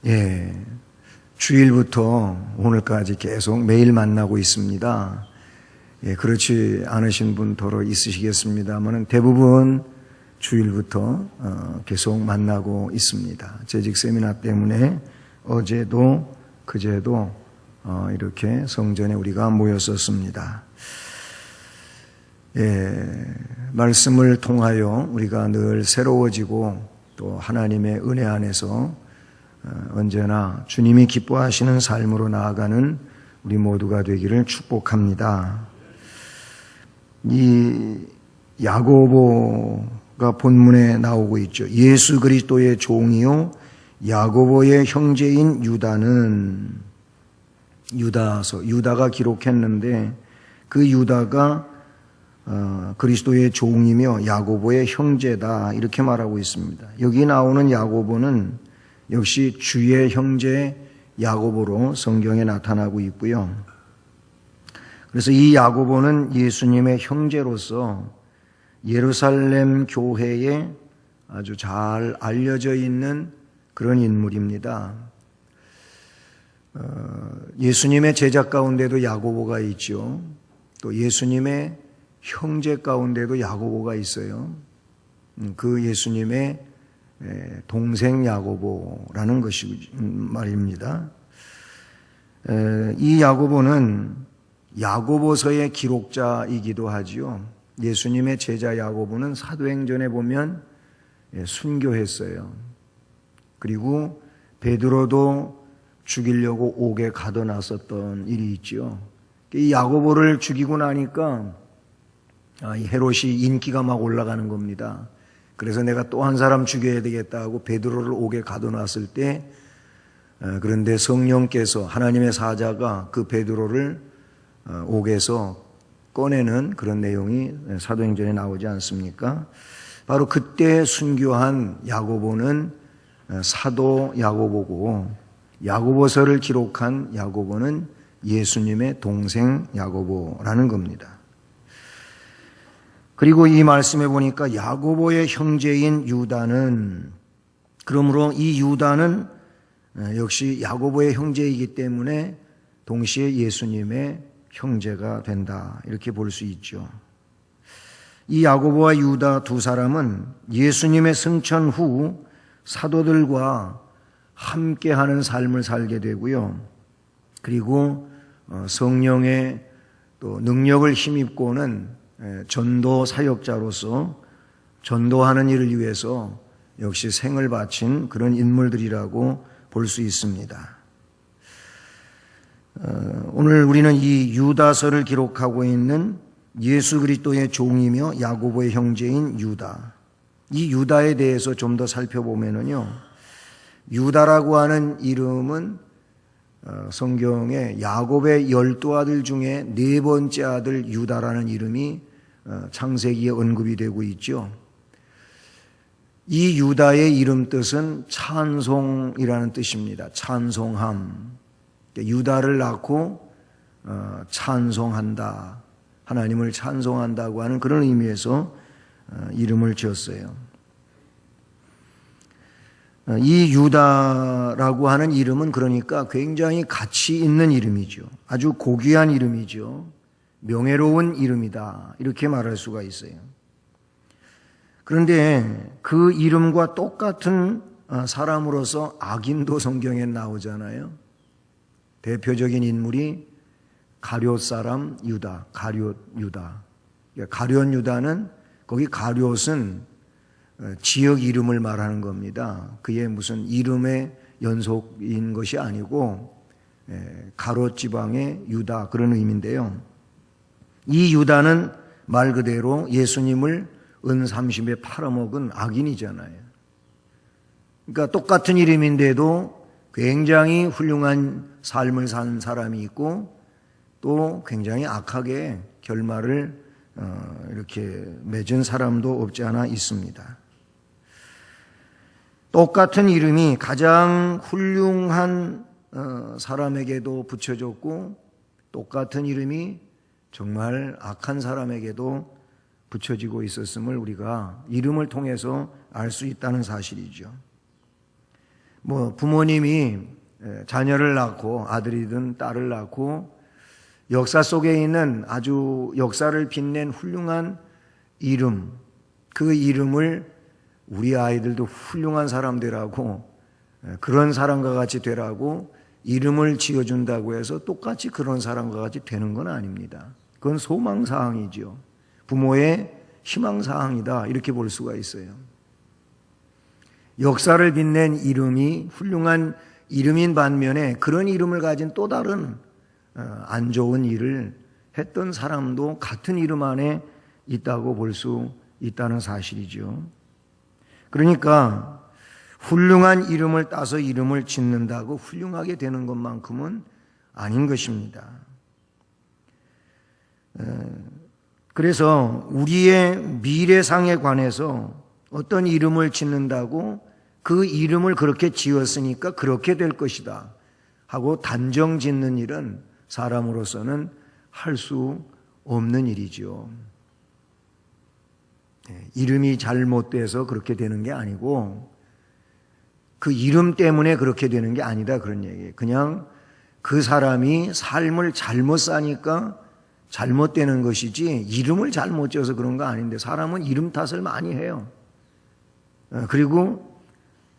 예, 주일부터 오늘까지 계속 매일 만나고 있습니다. 예, 그렇지 않으신 분 더러 있으시겠습니다만 대부분 주일부터 계속 만나고 있습니다. 재직 세미나 때문에 어제도 그제도 이렇게 성전에 우리가 모였었습니다. 예, 말씀을 통하여 우리가 늘 새로워지고 또 하나님의 은혜 안에서 언제나 주님이 기뻐하시는 삶으로 나아가는 우리 모두가 되기를 축복합니다. 이 야고보가 본문에 나오고 있죠. 예수 그리스도의 종이요 야고보의 형제인 유다가 기록했는데 그 유다가 그리스도의 종이며 야고보의 형제다 이렇게 말하고 있습니다. 여기 나오는 야고보는 역시 주의 형제 야고보로 성경에 나타나고 있고요. 그래서 이 야고보는 예수님의 형제로서 예루살렘 교회에 아주 잘 알려져 있는 그런 인물입니다. 예수님의 제자 가운데도 야고보가 있죠. 또 예수님의 형제 가운데도 야고보가 있어요. 그 예수님의 동생 야고보라는 것이 말입니다. 이 야고보는 야고보서의 기록자이기도 하지요. 예수님의 제자 야고보는 사도행전에 보면 순교했어요. 그리고 베드로도 죽이려고 옥에 가둬놨었던 일이 있죠. 이 야고보를 죽이고 나니까 이 헤롯이 인기가 막 올라가는 겁니다. 그래서 내가 또 한 사람 죽여야 되겠다 하고 베드로를 옥에 가둬놨을 때 그런데 성령께서 하나님의 사자가 그 베드로를 옥에서 꺼내는 그런 내용이 사도행전에 나오지 않습니까? 바로 그때 순교한 야고보는 사도 야고보고 야고보서를 기록한 야고보는 예수님의 동생 야고보라는 겁니다. 그리고 이 말씀에 보니까 야고보의 형제인 유다는 그러므로 이 유다는 역시 야고보의 형제이기 때문에 동시에 예수님의 형제가 된다 이렇게 볼 수 있죠. 이 야고보와 유다 두 사람은 예수님의 승천 후 사도들과 함께하는 삶을 살게 되고요. 그리고 성령의 또 능력을 힘입고는 전도 사역자로서 전도하는 일을 위해서 역시 생을 바친 그런 인물들이라고 볼 수 있습니다. 오늘 우리는 이 유다서를 기록하고 있는 예수 그리스도의 종이며 야고보의 형제인 유다. 이 유다에 대해서 좀 더 살펴보면요. 유다라고 하는 이름은 성경에 야곱의 12아들 중에 네 번째 아들 유다라는 이름이 창세기에 언급이 되고 있죠. 이 유다의 이름 뜻은 찬송이라는 뜻입니다. 찬송함. 유다를 낳고 찬송한다. 하나님을 찬송한다고 하는 그런 의미에서 이름을 지었어요. 이 유다라고 하는 이름은 그러니까 굉장히 가치 있는 이름이죠. 아주 고귀한 이름이죠. 명예로운 이름이다. 이렇게 말할 수가 있어요. 그런데 그 이름과 똑같은 사람으로서 악인도 성경에 나오잖아요. 대표적인 인물이 가룟 사람 유다, 가룟 유다. 가룟 유다는 거기 가룟은 지역 이름을 말하는 겁니다. 그의 무슨 이름의 연속인 것이 아니고 가롯 지방의 유다 그런 의미인데요. 이 유다는 말 그대로 예수님을 은30에 팔아먹은 악인이잖아요. 그러니까 똑같은 이름인데도 굉장히 훌륭한 삶을 산 사람이 있고 또 굉장히 악하게 결말을 이렇게 맺은 사람도 없지 않아 있습니다. 똑같은 이름이 가장 훌륭한 사람에게도 붙여졌고 똑같은 이름이 정말 악한 사람에게도 붙여지고 있었음을 우리가 이름을 통해서 알 수 있다는 사실이죠. 부모님이 자녀를 낳고 아들이든 딸을 낳고 역사 속에 있는 아주 역사를 빛낸 훌륭한 이름, 그 이름을 우리 아이들도 훌륭한 사람 되라고, 그런 사람과 같이 되라고 이름을 지어준다고 해서 똑같이 그런 사람과 같이 되는 건 아닙니다. 그건 소망사항이죠. 부모의 희망사항이다, 이렇게 볼 수가 있어요. 역사를 빛낸 이름이 훌륭한 이름인 반면에 그런 이름을 가진 또 다른 안 좋은 일을 했던 사람도 같은 이름 안에 있다고 볼 수 있다는 사실이죠. 그러니까 훌륭한 이름을 따서 이름을 짓는다고 훌륭하게 되는 것만큼은 아닌 것입니다. 그래서 우리의 미래상에 관해서 어떤 이름을 짓는다고 그 이름을 그렇게 지었으니까 그렇게 될 것이다 하고 단정 짓는 일은 사람으로서는 할 수 없는 일이죠. 이름이 잘못돼서 그렇게 되는 게 아니고 그 이름 때문에 그렇게 되는 게 아니다, 그런 얘기예요. 그냥 그 사람이 삶을 잘못 사니까 잘못되는 것이지 이름을 잘못 지어서 그런 거 아닌데, 사람은 이름 탓을 많이 해요. 그리고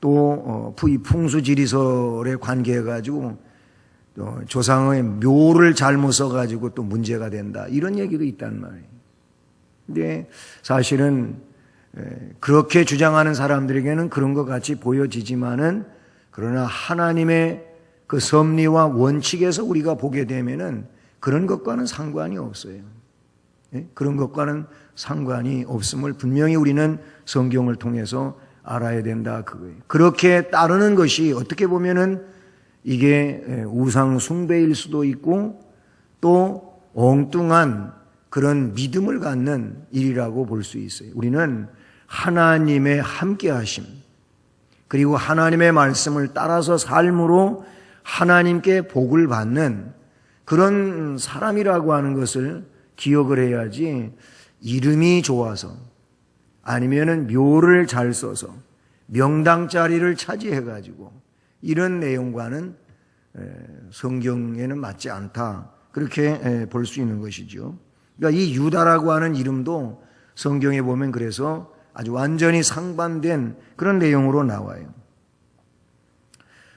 또 풍수지리설에 관계해가지고 조상의 묘를 잘못 써가지고 또 문제가 된다, 이런 얘기도 있단 말이에요. 근데 사실은 그렇게 주장하는 사람들에게는 그런 것 같이 보여지지만은, 그러나 하나님의 그 섭리와 원칙에서 우리가 보게 되면은 그런 것과는 상관이 없어요. 그런 것과는 상관이 없음을 분명히 우리는 성경을 통해서 알아야 된다, 그거예요. 그렇게 따르는 것이 어떻게 보면은 이게 우상 숭배일 수도 있고 또 엉뚱한 그런 믿음을 갖는 일이라고 볼 수 있어요. 우리는 하나님의 함께하심, 그리고 하나님의 말씀을 따라서 삶으로 하나님께 복을 받는 그런 사람이라고 하는 것을 기억을 해야지, 이름이 좋아서 아니면은 묘를 잘 써서 명당 자리를 차지해가지고 이런 내용과는 성경에는 맞지 않다, 그렇게 볼 수 있는 것이죠. 그러니까 이 유다라고 하는 이름도 성경에 보면 그래서 아주 완전히 상반된 그런 내용으로 나와요.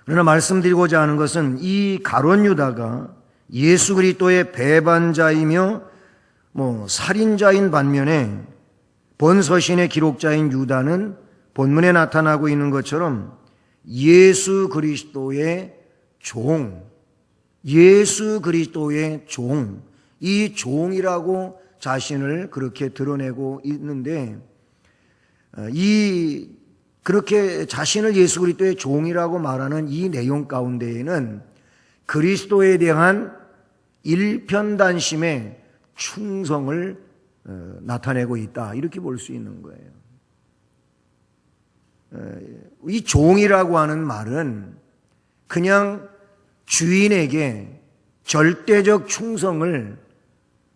그러나 말씀드리고자 하는 것은 이 가룟 유다가 예수 그리스도의 배반자이며 살인자인 반면에 본서신의 기록자인 유다는 본문에 나타나고 있는 것처럼 예수 그리스도의 종, 예수 그리스도의 종, 이 종이라고 자신을 그렇게 드러내고 있는데, 그렇게 자신을 예수 그리스도의 종이라고 말하는 이 내용 가운데에는 그리스도에 대한 일편단심의 충성을 나타내고 있다, 이렇게 볼 수 있는 거예요. 이 종이라고 하는 말은 그냥 주인에게 절대적 충성을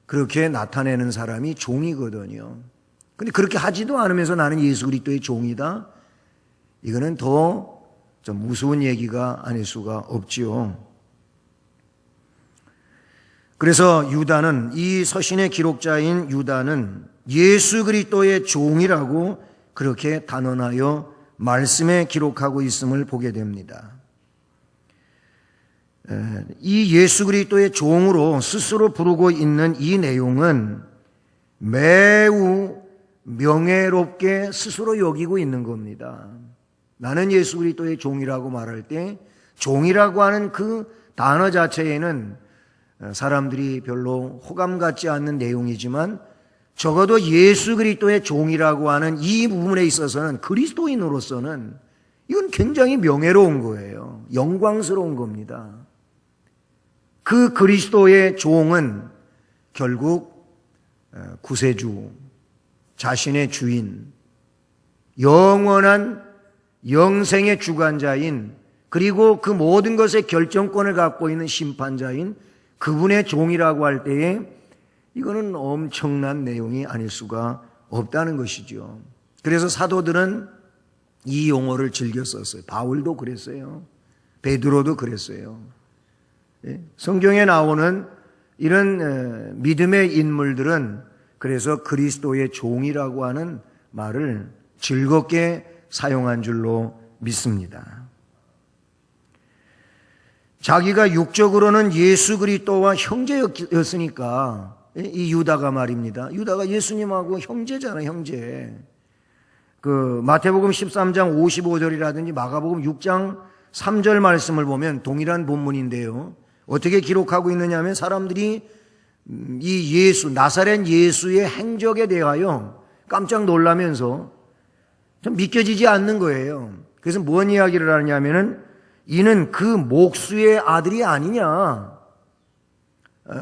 그렇게 나타내는 사람이 종이거든요. 근데 그렇게 하지도 않으면서 나는 예수 그리스도의 종이다, 이거는 더 좀 무서운 얘기가 아닐 수가 없지요. 그래서 유다는, 이 서신의 기록자인 유다는 예수 그리스도의 종이라고 그렇게 단언하여 말씀에 기록하고 있음을 보게 됩니다. 이 예수 그리스도의 종으로 스스로 부르고 있는 이 내용은 매우 명예롭게 스스로 여기고 있는 겁니다. 나는 예수 그리스도의 종이라고 말할 때, 종이라고 하는 그 단어 자체에는 사람들이 별로 호감 갖지 않는 내용이지만, 적어도 예수 그리스도의 종이라고 하는 이 부분에 있어서는, 그리스도인으로서는 이건 굉장히 명예로운 거예요. 영광스러운 겁니다. 그 그리스도의 종은 결국 구세주, 자신의 주인, 영원한 영생의 주관자인, 그리고 그 모든 것의 결정권을 갖고 있는 심판자인 그분의 종이라고 할 때에 이거는 엄청난 내용이 아닐 수가 없다는 것이죠. 그래서 사도들은 이 용어를 즐겨 썼어요. 바울도 그랬어요. 베드로도 그랬어요. 성경에 나오는 이런 믿음의 인물들은 그래서 그리스도의 종이라고 하는 말을 즐겁게 사용한 줄로 믿습니다. 자기가 육적으로는 예수 그리스도와 형제였으니까 이 유다가 말입니다. 유다가 예수님하고 형제잖아요, 형제. 그 마태복음 13장 55절이라든지 마가복음 6장 3절 말씀을 보면 동일한 본문인데요. 어떻게 기록하고 있느냐 하면 사람들이 이 예수, 나사렛 예수의 행적에 대하여 깜짝 놀라면서 좀 믿겨지지 않는 거예요. 그래서 뭔 이야기를 하냐면은 이는 그 목수의 아들이 아니냐.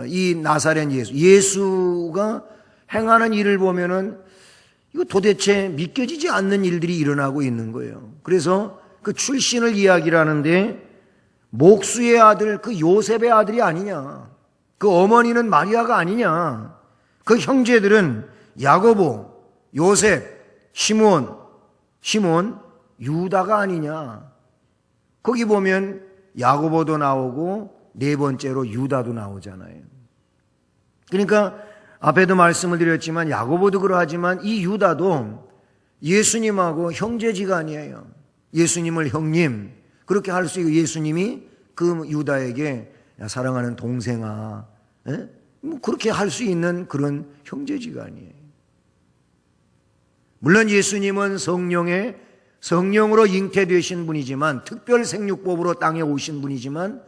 이 나사렛 예수가 행하는 일을 보면은 이거 도대체 믿겨지지 않는 일들이 일어나고 있는 거예요. 그래서 그 출신을 이야기를 하는데 목수의 아들, 그 요셉의 아들이 아니냐. 그 어머니는 마리아가 아니냐. 그 형제들은 야고보, 요셉, 시몬, 유다가 아니냐. 거기 보면 야고보도 나오고 네 번째로 유다도 나오잖아요. 그러니까 앞에도 말씀을 드렸지만 야고보도 그러하지만 이 유다도 예수님하고 형제지간이에요. 예수님을 형님 그렇게 할 수 있고 예수님이 그 유다에게 야, 사랑하는 동생아 뭐 그렇게 할 수 있는 그런 형제지간이에요. 물론 예수님은 성령으로 잉태되신 분이지만 특별 생육법으로 땅에 오신 분이지만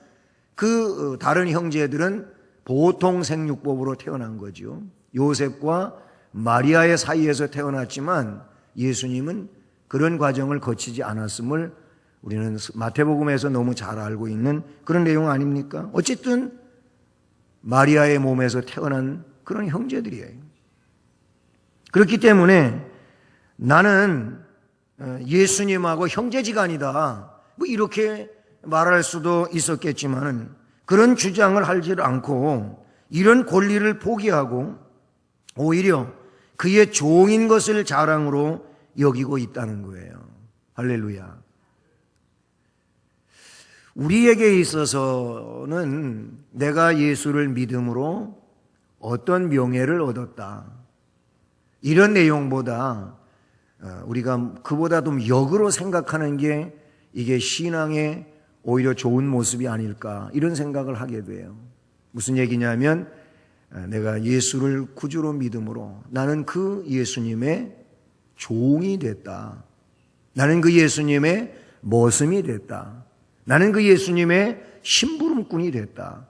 그 다른 형제들은 보통 생육법으로 태어난 거죠. 요셉과 마리아의 사이에서 태어났지만 예수님은 그런 과정을 거치지 않았음을 우리는 마태복음에서 너무 잘 알고 있는 그런 내용 아닙니까? 어쨌든 마리아의 몸에서 태어난 그런 형제들이에요. 그렇기 때문에 나는 예수님하고 형제지간이다 뭐 이렇게 말할 수도 있었겠지만 그런 주장을 하지 않고 이런 권리를 포기하고 오히려 그의 종인 것을 자랑으로 여기고 있다는 거예요. 할렐루야. 우리에게 있어서는 내가 예수를 믿음으로 어떤 명예를 얻었다 이런 내용보다 우리가 그보다 좀 역으로 생각하는 게 이게 신앙의 오히려 좋은 모습이 아닐까 이런 생각을 하게 돼요. 무슨 얘기냐면 내가 예수를 구주로 믿음으로 나는 그 예수님의 종이 됐다. 나는 그 예수님의 머슴이 됐다. 나는 그 예수님의 심부름꾼이 됐다.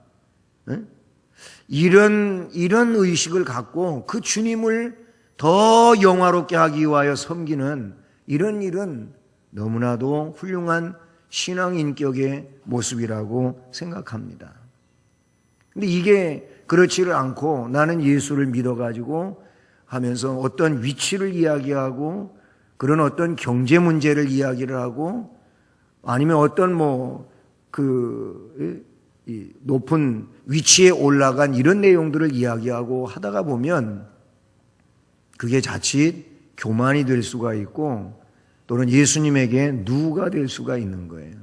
이런 의식을 갖고 그 주님을 더 영화롭게 하기 위하여 섬기는 이런 일은 너무나도 훌륭한 신앙 인격의 모습이라고 생각합니다. 근데 이게 그렇지를 않고 나는 예수를 믿어가지고 하면서 어떤 위치를 이야기하고 그런 어떤 경제 문제를 이야기를 하고 아니면 어떤 높은 위치에 올라간 이런 내용들을 이야기하고 하다가 보면 그게 자칫 교만이 될 수가 있고 또는 예수님에게 누가 될 수가 있는 거예요.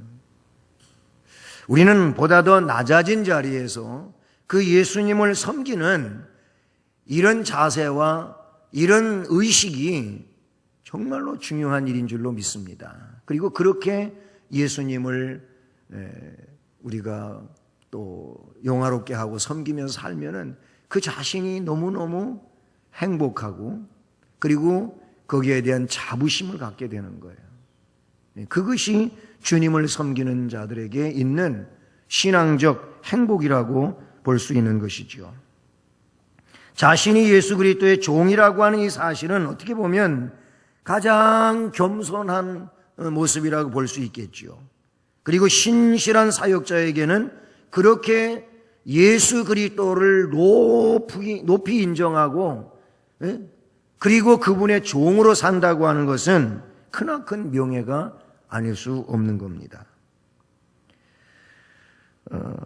우리는 보다 더 낮아진 자리에서 그 예수님을 섬기는 이런 자세와 이런 의식이 정말로 중요한 일인 줄로 믿습니다. 그리고 그렇게 예수님을 우리가 또 영화롭게 하고 섬기면서 살면은 그 자신이 너무너무 행복하고 그리고 거기에 대한 자부심을 갖게 되는 거예요. 그것이 주님을 섬기는 자들에게 있는 신앙적 행복이라고 볼 수 있는 것이죠. 자신이 예수 그리스도의 종이라고 하는 이 사실은 어떻게 보면 가장 겸손한 모습이라고 볼 수 있겠죠. 그리고 신실한 사역자에게는 그렇게 예수 그리스도를 높이 인정하고 그리고 그분의 종으로 산다고 하는 것은 크나큰 명예가 아닐 수 없는 겁니다.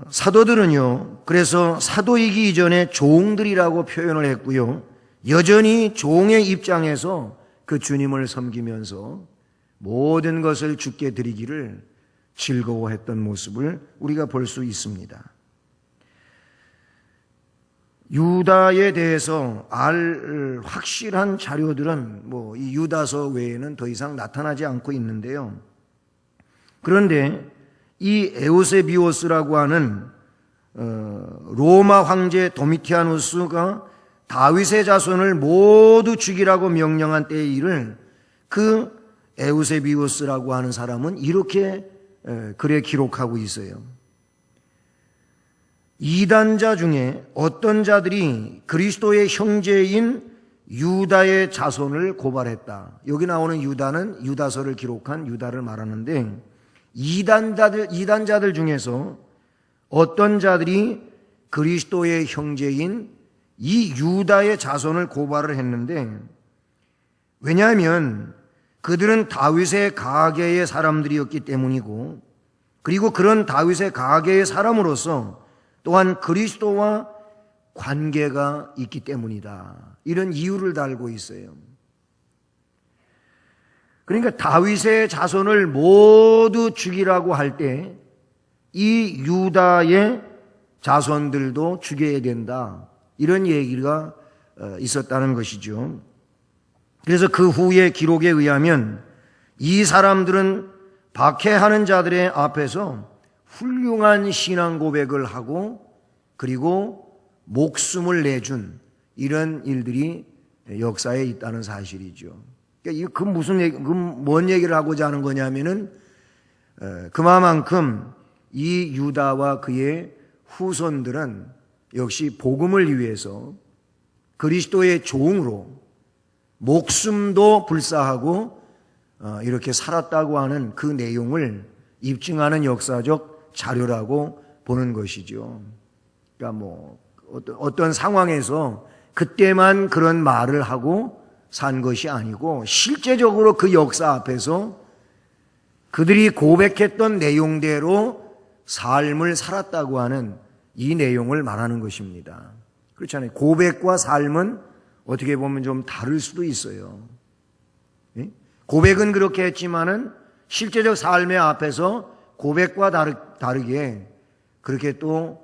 사도들은요, 그래서 사도이기 이전에 종들이라고 표현을 했고요, 여전히 종의 입장에서 그 주님을 섬기면서 모든 것을 주께 드리기를 즐거워했던 모습을 우리가 볼 수 있습니다. 유다에 대해서 알 확실한 자료들은 이 유다서 외에는 더 이상 나타나지 않고 있는데요. 그런데 이 에우세비오스라고 하는 로마 황제 도미티아누스가 다윗의 자손을 모두 죽이라고 명령한 때의 일을 그 에우세비우스라고 하는 사람은 이렇게 글에 기록하고 있어요. 이단자 중에 어떤 자들이 그리스도의 형제인 유다의 자손을 고발했다. 여기 나오는 유다는 유다서를 기록한 유다를 말하는데, 이단자들 중에서 어떤 자들이 그리스도의 형제인 이 유다의 자손을 고발을 했는데, 왜냐하면 그들은 다윗의 가계의 사람들이었기 때문이고, 그리고 그런 다윗의 가계의 사람으로서 또한 그리스도와 관계가 있기 때문이다. 이런 이유를 달고 있어요. 그러니까 다윗의 자손을 모두 죽이라고 할 때 이 유다의 자손들도 죽여야 된다. 이런 얘기가 있었다는 것이죠. 그래서 그 후의 기록에 의하면 이 사람들은 박해하는 자들의 앞에서 훌륭한 신앙 고백을 하고 그리고 목숨을 내준 이런 일들이 역사에 있다는 사실이죠. 그러니까 뭔 얘기를 하고자 하는 거냐면은 그만큼 이 유다와 그의 후손들은 역시 복음을 위해서 그리스도의 종으로 목숨도 불사하고 이렇게 살았다고 하는 그 내용을 입증하는 역사적 자료라고 보는 것이죠. 그러니까 어떤 상황에서 그때만 그런 말을 하고 산 것이 아니고 실제적으로 그 역사 앞에서 그들이 고백했던 내용대로 삶을 살았다고 하는 이 내용을 말하는 것입니다. 그렇잖아요. 고백과 삶은 어떻게 보면 좀 다를 수도 있어요. 고백은 그렇게 했지만은 실제적 삶의 앞에서 고백과 다르게 그렇게 또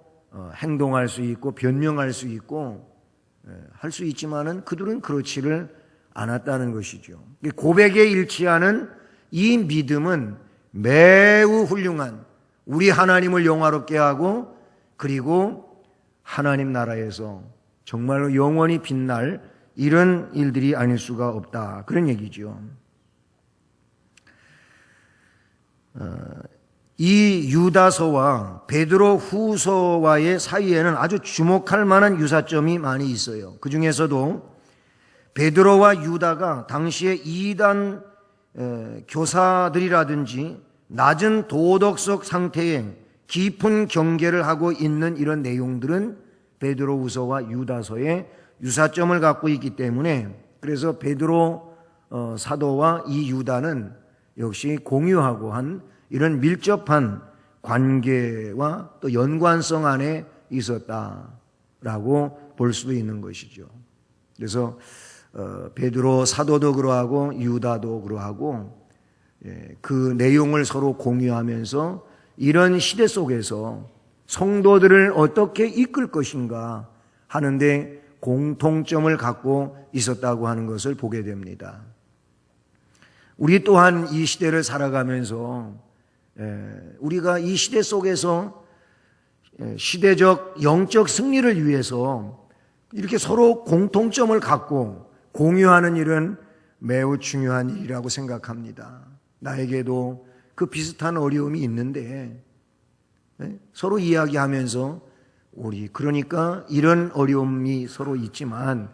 행동할 수 있고 변명할 수 있고 할 수 있지만은 그들은 그렇지를 않았다는 것이죠. 고백에 일치하는 이 믿음은 매우 훌륭한 우리 하나님을 영화롭게 하고 그리고 하나님 나라에서 정말로 영원히 빛날 이런 일들이 아닐 수가 없다. 그런 얘기죠. 이 유다서와 베드로 후서와의 사이에는 아주 주목할 만한 유사점이 많이 있어요. 그 중에서도 베드로와 유다가 당시에 이단 교사들이라든지 낮은 도덕적 상태에 깊은 경계를 하고 있는 이런 내용들은 베드로 후서와 유다서에 유사점을 갖고 있기 때문에 그래서 베드로 사도와 이 유다는 역시 공유하고 한 이런 밀접한 관계와 또 연관성 안에 있었다라고 볼 수도 있는 것이죠. 그래서 베드로 사도도 그러하고 유다도 그러하고 그 내용을 서로 공유하면서 이런 시대 속에서 성도들을 어떻게 이끌 것인가 하는데 공통점을 갖고 있었다고 하는 것을 보게 됩니다. 우리 또한 이 시대를 살아가면서 우리가 이 시대 속에서 시대적 영적 승리를 위해서 이렇게 서로 공통점을 갖고 공유하는 일은 매우 중요한 일이라고 생각합니다. 나에게도 그 비슷한 어려움이 있는데 서로 이야기하면서 우리 그러니까 이런 어려움이 서로 있지만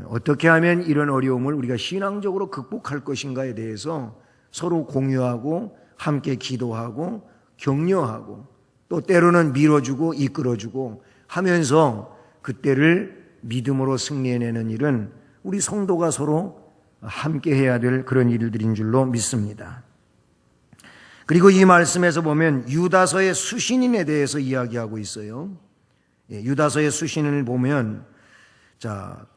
어떻게 하면 이런 어려움을 우리가 신앙적으로 극복할 것인가에 대해서 서로 공유하고 함께 기도하고 격려하고 또 때로는 밀어주고 이끌어주고 하면서 그때를 믿음으로 승리해내는 일은 우리 성도가 서로 함께 해야 될 그런 일들인 줄로 믿습니다. 그리고 이 말씀에서 보면 유다서의 수신인에 대해서 이야기하고 있어요. 유다서의 수신인을 보면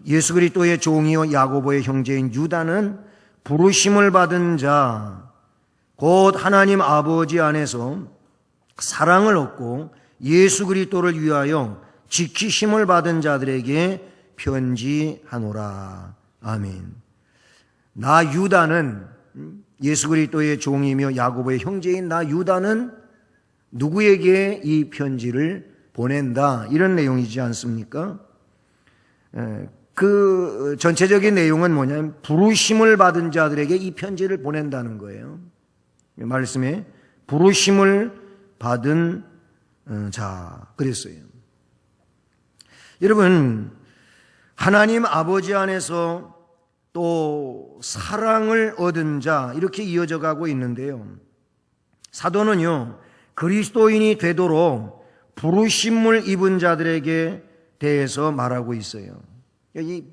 예수 그리스도의 종이요 야고보의 형제인 유다는 부르심을 받은 자, 곧 하나님 아버지 안에서 사랑을 얻고 예수 그리스도를 위하여 지키심을 받은 자들에게 편지하노라. 아멘. 나 유다는, 예수 그리스도의 종이며 야고보의 형제인 나 유다는 누구에게 이 편지를 보낸다, 이런 내용이지 않습니까? 그 전체적인 내용은 뭐냐면 부르심을 받은 자들에게 이 편지를 보낸다는 거예요. 말씀에 부르심을 받은 자 그랬어요. 여러분, 하나님 아버지 안에서 또 사랑을 얻은 자, 이렇게 이어져 가고 있는데요. 사도는요, 그리스도인이 되도록 부르심을 입은 자들에게 대해서 말하고 있어요. 이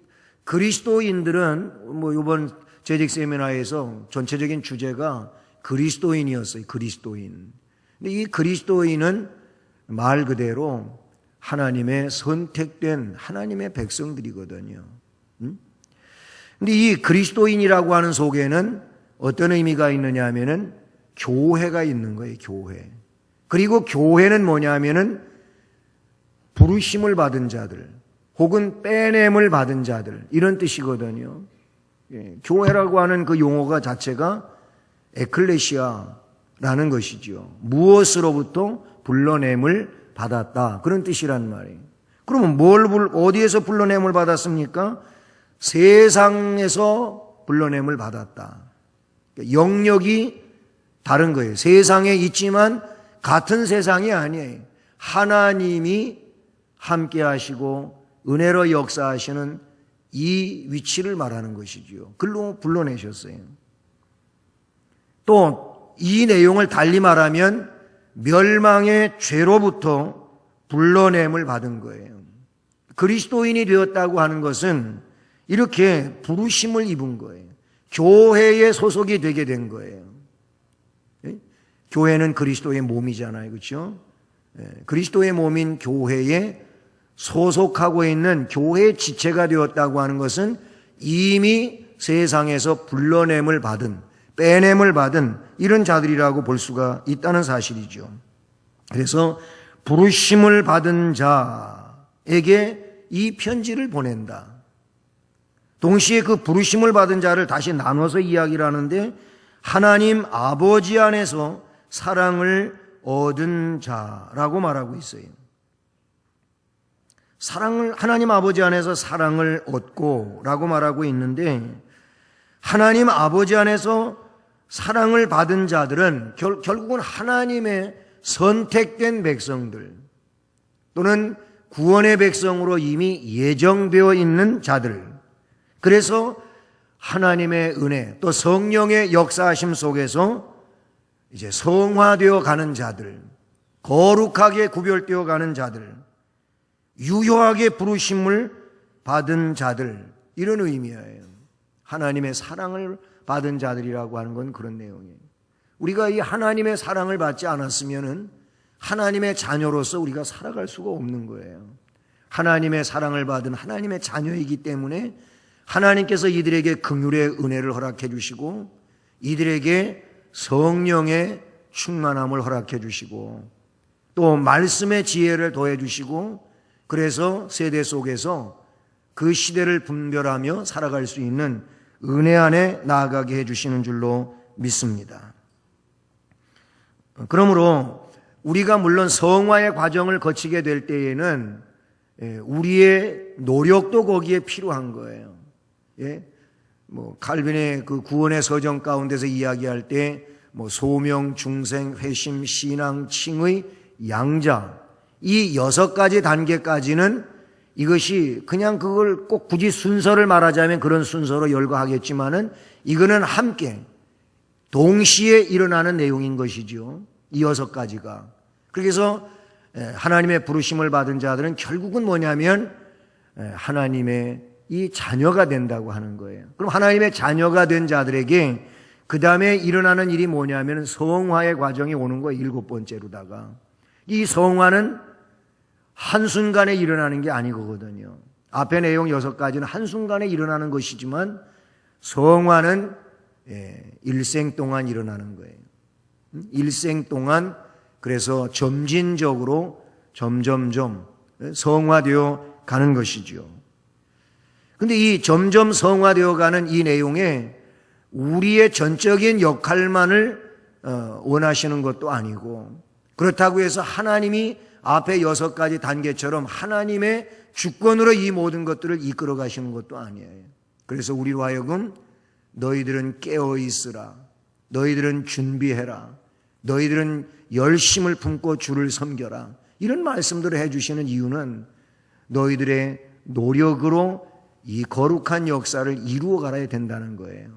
그리스도인들은 이번 재직 세미나에서 전체적인 주제가 그리스도인이었어요. 그리스도인. 근데 이 그리스도인은 말 그대로 하나님의 선택된 하나님의 백성들이거든요. 근데 이 그리스도인이라고 하는 속에는 어떤 의미가 있느냐 하면은 교회가 있는 거예요. 교회. 그리고 교회는 뭐냐 하면은 부르심을 받은 자들 혹은 빼냄을 받은 자들, 이런 뜻이거든요. 교회라고 하는 그 용어가 자체가 에클레시아라는 것이죠. 무엇으로부터 불러냄을 받았다, 그런 뜻이란 말이에요. 그러면 어디에서 불러냄을 받았습니까? 세상에서 불러냄을 받았다. 영역이 다른 거예요. 세상에 있지만 같은 세상이 아니에요. 하나님이 함께 하시고 은혜로 역사하시는 이 위치를 말하는 것이지요. 글로 불러내셨어요. 또 이 내용을 달리 말하면 멸망의 죄로부터 불러냄을 받은 거예요. 그리스도인이 되었다고 하는 것은 이렇게 부르심을 입은 거예요. 교회에 소속이 되게 된 거예요. 교회는 그리스도의 몸이잖아요. 그렇죠? 그리스도의 몸인 교회에 소속하고 있는 교회의 지체가 되었다고 하는 것은 이미 세상에서 불러냄을 받은, 빼냄을 받은 이런 자들이라고 볼 수가 있다는 사실이죠. 그래서 부르심을 받은 자에게 이 편지를 보낸다. 동시에 그 부르심을 받은 자를 다시 나눠서 이야기를 하는데 하나님 아버지 안에서 사랑을 얻은 자라고 말하고 있어요. 하나님 아버지 안에서 사랑을 얻고 라고 말하고 있는데, 하나님 아버지 안에서 사랑을 받은 자들은 결국은 하나님의 선택된 백성들 또는 구원의 백성으로 이미 예정되어 있는 자들, 그래서 하나님의 은혜 또 성령의 역사하심 속에서 이제 성화되어 가는 자들, 거룩하게 구별되어 가는 자들, 유효하게 부르심을 받은 자들, 이런 의미예요. 하나님의 사랑을 받은 자들이라고 하는 건 그런 내용이에요. 우리가 이 하나님의 사랑을 받지 않았으면은 하나님의 자녀로서 우리가 살아갈 수가 없는 거예요. 하나님의 사랑을 받은 하나님의 자녀이기 때문에 하나님께서 이들에게 긍휼의 은혜를 허락해 주시고 이들에게 성령의 충만함을 허락해 주시고 또 말씀의 지혜를 더해 주시고, 그래서 세대 속에서 그 시대를 분별하며 살아갈 수 있는 은혜 안에 나아가게 해주시는 줄로 믿습니다. 그러므로 우리가 물론 성화의 과정을 거치게 될 때에는 우리의 노력도 거기에 필요한 거예요. 칼빈의 그 구원의 서정 가운데서 이야기할 때 소명, 중생, 회심, 신앙, 칭의, 양자, 이 6가지 단계까지는 이것이 그냥 그걸 꼭 굳이 순서를 말하자면 그런 순서로 열거하겠지만은 이거는 함께 동시에 일어나는 내용인 것이죠. 이 6가지가. 그래서 하나님의 부르심을 받은 자들은 결국은 뭐냐면 하나님의 이 자녀가 된다고 하는 거예요. 그럼 하나님의 자녀가 된 자들에게 그 다음에 일어나는 일이 뭐냐면 성화의 과정이 오는 거예요. 7번째로다가. 이 성화는 한순간에 일어나는 게 아니거든요. 앞에 내용 6가지는 한순간에 일어나는 것이지만 성화는 일생 동안 일어나는 거예요. 일생 동안 그래서 점진적으로 점점점 성화되어 가는 것이죠. 근데 이 점점 성화되어 가는 이 내용에 우리의 전적인 역할만을 원하시는 것도 아니고, 그렇다고 해서 하나님이 앞에 6가지 단계처럼 하나님의 주권으로 이 모든 것들을 이끌어 가시는 것도 아니에요. 그래서 우리로 하여금 너희들은 깨어 있으라, 너희들은 준비해라, 너희들은 열심을 품고 주를 섬겨라, 이런 말씀들을 해주시는 이유는 너희들의 노력으로 이 거룩한 역사를 이루어 가야 된다는 거예요.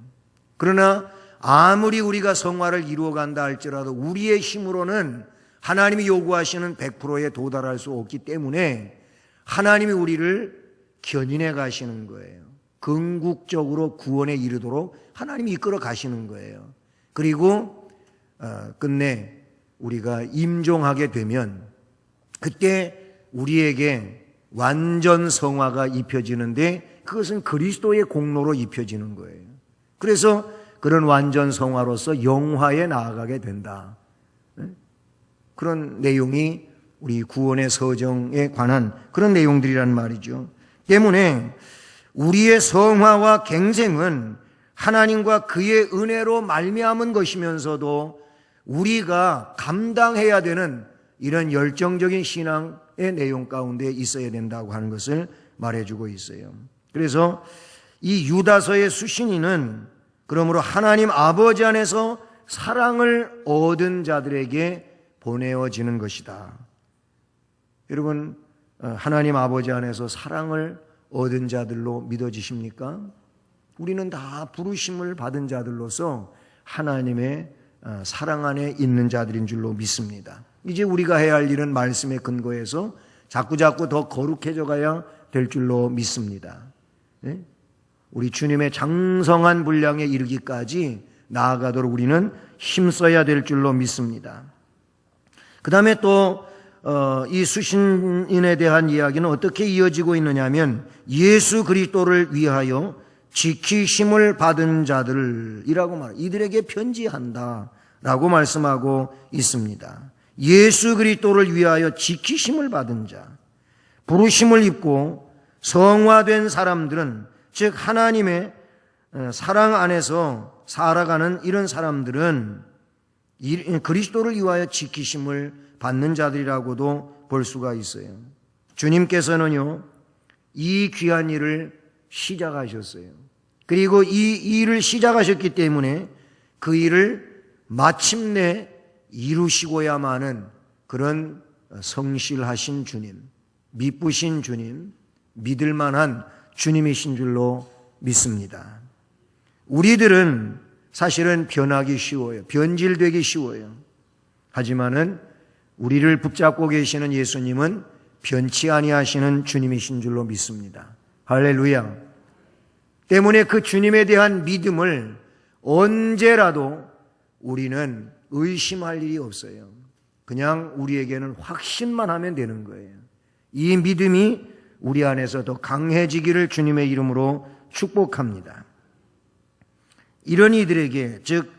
그러나 아무리 우리가 성화를 이루어 간다 할지라도 우리의 힘으로는 하나님이 요구하시는 100%에 도달할 수 없기 때문에 하나님이 우리를 견인해 가시는 거예요. 궁극적으로 구원에 이르도록 하나님이 이끌어 가시는 거예요. 그리고 끝내 우리가 임종하게 되면 그때 우리에게 완전 성화가 입혀지는데 그것은 그리스도의 공로로 입혀지는 거예요. 그래서 그런 완전 성화로서 영화에 나아가게 된다. 그런 내용이 우리 구원의 서정에 관한 그런 내용들이란 말이죠. 때문에 우리의 성화와 갱생은 하나님과 그의 은혜로 말미암은 것이면서도 우리가 감당해야 되는 이런 열정적인 신앙의 내용 가운데 있어야 된다고 하는 것을 말해주고 있어요. 그래서 이 유다서의 수신인은 그러므로 하나님 아버지 안에서 사랑을 얻은 자들에게 보내어지는 것이다. 여러분, 하나님 아버지 안에서 사랑을 얻은 자들로 믿어지십니까? 우리는 다 부르심을 받은 자들로서 하나님의 사랑 안에 있는 자들인 줄로 믿습니다. 이제 우리가 해야 할 일은 말씀에 근거해서 자꾸자꾸 더 거룩해져 가야 될 줄로 믿습니다. 우리 주님의 장성한 분량에 이르기까지 나아가도록 우리는 힘써야 될 줄로 믿습니다. 그 다음에 또 이 수신인에 대한 이야기는 어떻게 이어지고 있느냐 하면 예수 그리스도를 위하여 지키심을 받은 자들이라고 말해요. 이들에게 편지한다 라고 말씀하고 있습니다. 예수 그리스도를 위하여 지키심을 받은 자, 부르심을 입고 성화된 사람들은, 즉 하나님의 사랑 안에서 살아가는 이런 사람들은 그리스도를 위하여 지키심을 받는 자들이라고도 볼 수가 있어요. 주님께서는요, 이 귀한 일을 시작하셨어요. 그리고 이 일을 시작하셨기 때문에 그 일을 마침내 이루시고야만은 그런 성실하신 주님, 미쁘신 주님, 믿을 만한 주님이신 줄로 믿습니다. 우리들은 사실은 변하기 쉬워요. 변질되기 쉬워요. 하지만은 우리를 붙잡고 계시는 예수님은 변치 아니하시는 주님이신 줄로 믿습니다. 할렐루야. 때문에 그 주님에 대한 믿음을 언제라도 우리는 의심할 일이 없어요. 그냥 우리에게는 확신만 하면 되는 거예요. 이 믿음이 우리 안에서 더 강해지기를 주님의 이름으로 축복합니다. 이런 이들에게, 즉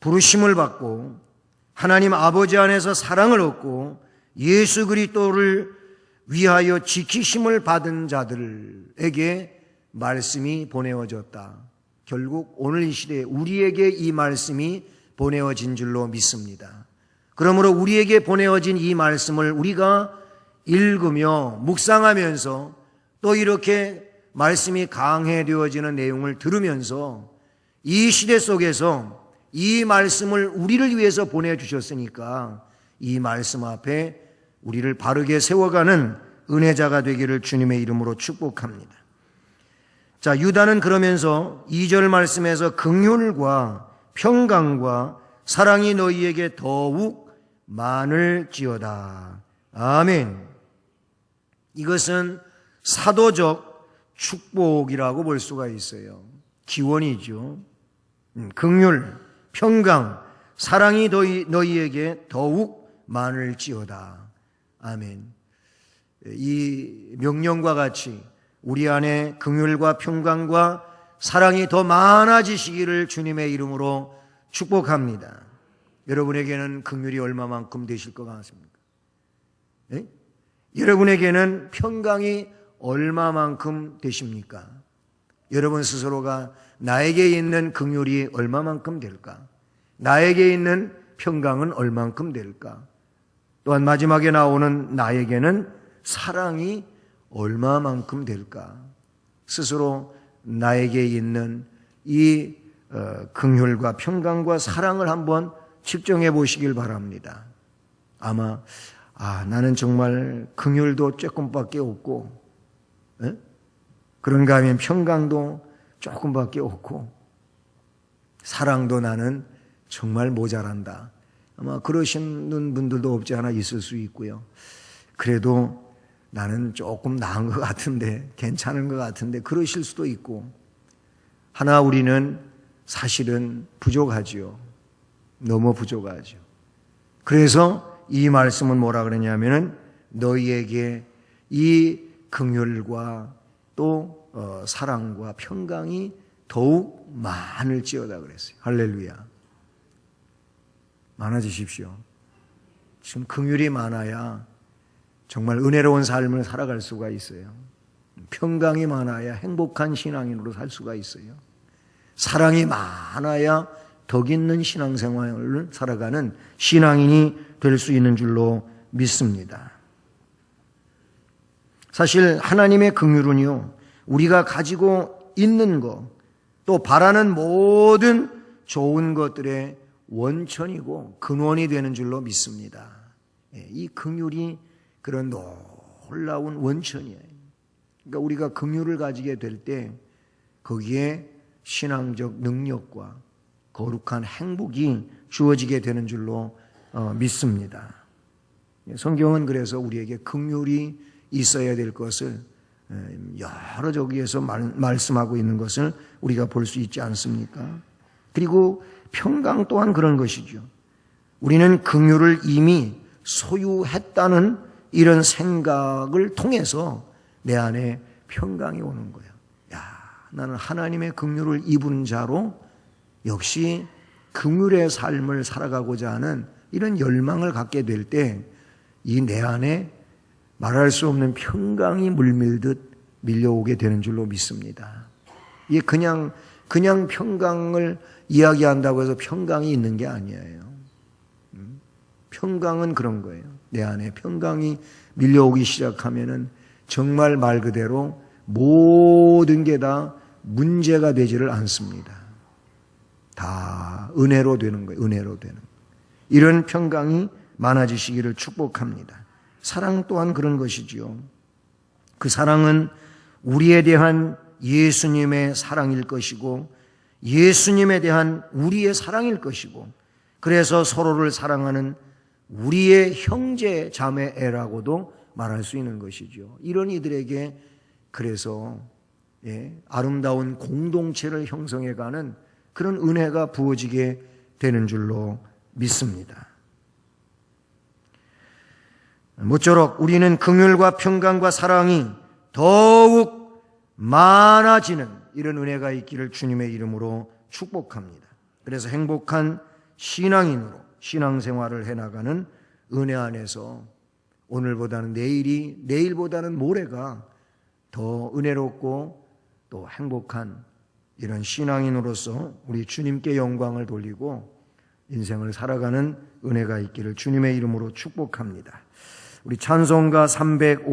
부르심을 받고 하나님 아버지 안에서 사랑을 얻고 예수 그리스도를 위하여 지키심을 받은 자들에게 말씀이 보내어졌다. 결국 오늘 이 시대에 우리에게 이 말씀이 보내어진 줄로 믿습니다. 그러므로 우리에게 보내어진 이 말씀을 우리가 읽으며 묵상하면서 또 이렇게 말씀이 강해되어지는 내용을 들으면서 이 시대 속에서 이 말씀을 우리를 위해서 보내주셨으니까 이 말씀 앞에 우리를 바르게 세워가는 은혜자가 되기를 주님의 이름으로 축복합니다. 자, 유다는 그러면서 2절 말씀에서 긍휼과 평강과 사랑이 너희에게 더욱 많을지어다. 아멘. 이것은 사도적 축복이라고 볼 수가 있어요. 기원이죠. 긍휼, 평강, 사랑이 너희에게 더욱 많을지어다. 아멘. 이 명령과 같이 우리 안에 긍휼과 평강과 사랑이 더 많아지시기를 주님의 이름으로 축복합니다. 여러분에게는 긍휼이 얼마만큼 되실 것 같습니까? 네? 여러분에게는 평강이 얼마만큼 되십니까? 여러분 스스로가 나에게 있는 긍휼이 얼마만큼 될까? 나에게 있는 평강은 얼만큼 될까? 또한 마지막에 나오는 나에게는 사랑이 얼마만큼 될까? 스스로 나에게 있는 이 긍휼과 평강과 사랑을 한번 측정해 보시길 바랍니다. 아마 나는 정말 긍휼도 조금밖에 없고 그런가 하면 평강도 조금밖에 없고 사랑도 나는 정말 모자란다. 아마 그러시는 분들도 없지 않아 있을 수 있고요. 그래도 나는 조금 나은 것 같은데, 괜찮은 것 같은데 그러실 수도 있고, 하나 우리는 사실은 부족하지요. 너무 부족하죠. 그래서 이 말씀은 뭐라 그러냐면은 너희에게 이 긍휼과 또 사랑과 평강이 더욱 많을지어다 그랬어요. 할렐루야. 많아지십시오. 지금 긍휼이 많아야 정말 은혜로운 삶을 살아갈 수가 있어요. 평강이 많아야 행복한 신앙인으로 살 수가 있어요. 사랑이 많아야 덕 있는 신앙생활을 살아가는 신앙인이 될 수 있는 줄로 믿습니다. 사실 하나님의 긍휼은요, 우리가 가지고 있는 것, 또 바라는 모든 좋은 것들의 원천이고 근원이 되는 줄로 믿습니다. 이 긍휼이 그런 놀라운 원천이에요. 그러니까 우리가 긍휼을 가지게 될 때 거기에 신앙적 능력과 거룩한 행복이 주어지게 되는 줄로 믿습니다. 성경은 그래서 우리에게 긍휼이 있어야 될 것을 여러 저기에서 말씀하고 있는 것을 우리가 볼 수 있지 않습니까? 그리고 평강 또한 그런 것이죠. 우리는 긍휼을 이미 소유했다는 이런 생각을 통해서 내 안에 평강이 오는 거예요. 나는 하나님의 긍휼을 입은 자로 역시 긍휼의 삶을 살아가고자 하는 이런 열망을 갖게 될 때 이 내 안에 말할 수 없는 평강이 물밀듯 밀려오게 되는 줄로 믿습니다. 이게 그냥 평강을 이야기한다고 해서 평강이 있는 게 아니에요. 평강은 그런 거예요. 내 안에 평강이 밀려오기 시작하면은 정말 말 그대로 모든 게 다 문제가 되지를 않습니다. 다 은혜로 되는 거예요. 은혜로 되는 거예요. 이런 평강이 많아지시기를 축복합니다. 사랑 또한 그런 것이지요. 그 사랑은 우리에 대한 예수님의 사랑일 것이고 예수님에 대한 우리의 사랑일 것이고 그래서 서로를 사랑하는 우리의 형제 자매애라고도 말할 수 있는 것이죠. 이런 이들에게 그래서 아름다운 공동체를 형성해가는 그런 은혜가 부어지게 되는 줄로 믿습니다. 모쪼록 우리는 긍휼과 평강과 사랑이 더욱 많아지는 이런 은혜가 있기를 주님의 이름으로 축복합니다. 그래서 행복한 신앙인으로 신앙생활을 해나가는 은혜 안에서 오늘보다는 내일보다는 모레가 더 은혜롭고 또 행복한 이런 신앙인으로서 우리 주님께 영광을 돌리고 인생을 살아가는 은혜가 있기를 주님의 이름으로 축복합니다. 우리 찬송가 305